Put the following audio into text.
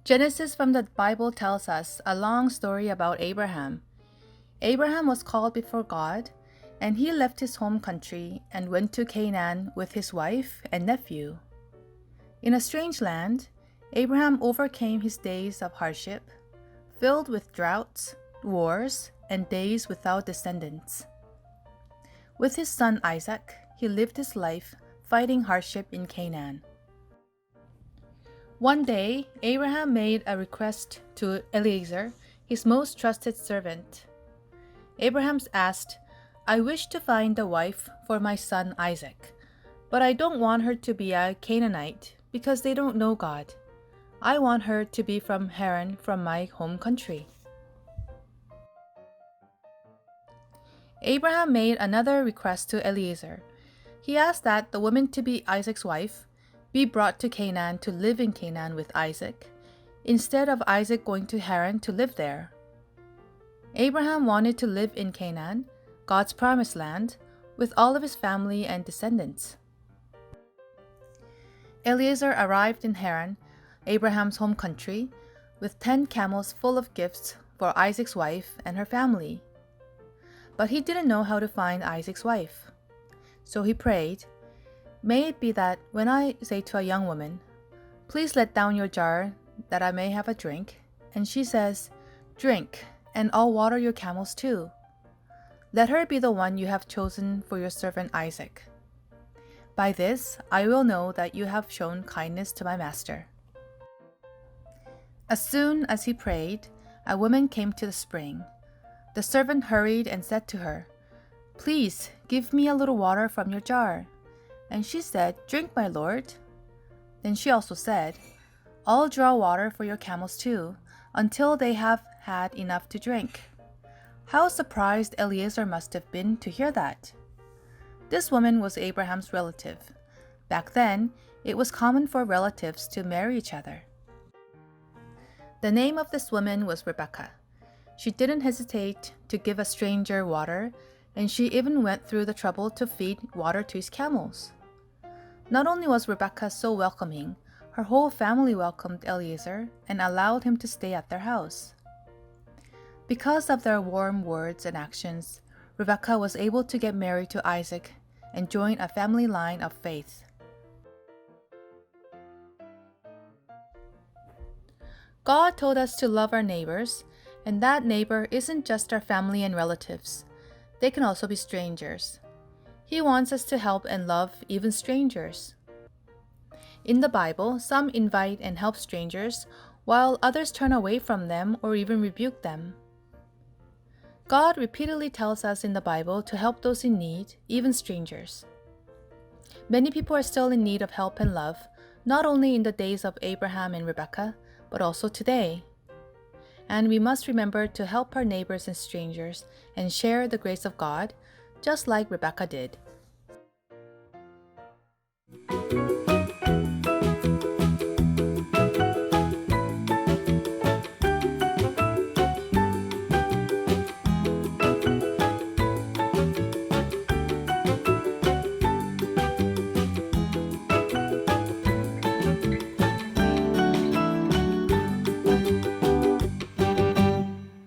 Genesis from the Bible tells us a long story about Abraham. Abraham was called before God, and he left his home country and went to Canaan with his wife and nephew. In a strange land, Abraham overcame his days of hardship, filled with droughts, wars, and days without descendants. With his son Isaac, he lived his life fighting hardship in Canaan. One day, Abraham made a request to Eliezer, his most trusted servant. Abraham asked, "I wish to find a wife for my son Isaac, but I don't want her to be a Canaanite because they don't know God. I want her to be from Haran, from my home country." Abraham made another request to Eliezer. He asked that the woman to be Isaac's wife be brought to Canaan to live in Canaan with Isaac, instead of Isaac going to Haran to live there. Abraham wanted to live in Canaan, God's promised land, with all of his family and descendants. Eliezer arrived in Haran, Abraham's home country, with 10 camels full of gifts for Isaac's wife and her family. But he didn't know how to find Isaac's wife. So he prayed, "May it be that when I say to a young woman, 'Please let down your jar that I may have a drink,' and she says, 'Drink, and I'll water your camels too,' let her be the one you have chosen for your servant Isaac. By this I will know that you have shown kindness to my master." As soon as he prayed, a woman came to the spring. The servant hurried and said to her, "Please give me a little water from your jar." And she said, "Drink, my lord." Then she also said, "I'll draw water for your camels too, until they have had enough to drink." How surprised Eliezer must have been to hear that. This woman was Abraham's relative. Back then, it was common for relatives to marry each other. The name of this woman was Rebekah. She didn't hesitate to give a stranger water, and she even went through the trouble to feed water to his camels. Not only was Rebekah so welcoming, her whole family welcomed Eliezer and allowed him to stay at their house. Because of their warm words and actions, Rebekah was able to get married to Isaac and join a family line of faith. God told us to love our neighbors, and that neighbor isn't just our family and relatives. They can also be strangers. He wants us to help and love even strangers. In the Bible, some invite and help strangers, while others turn away from them or even rebuke them. God repeatedly tells us in the Bible to help those in need, even strangers. Many people are still in need of help and love, not only in the days of Abraham and Rebekah, but also today. And we must remember to help our neighbors and strangers and share the grace of God, just like Rebekah did.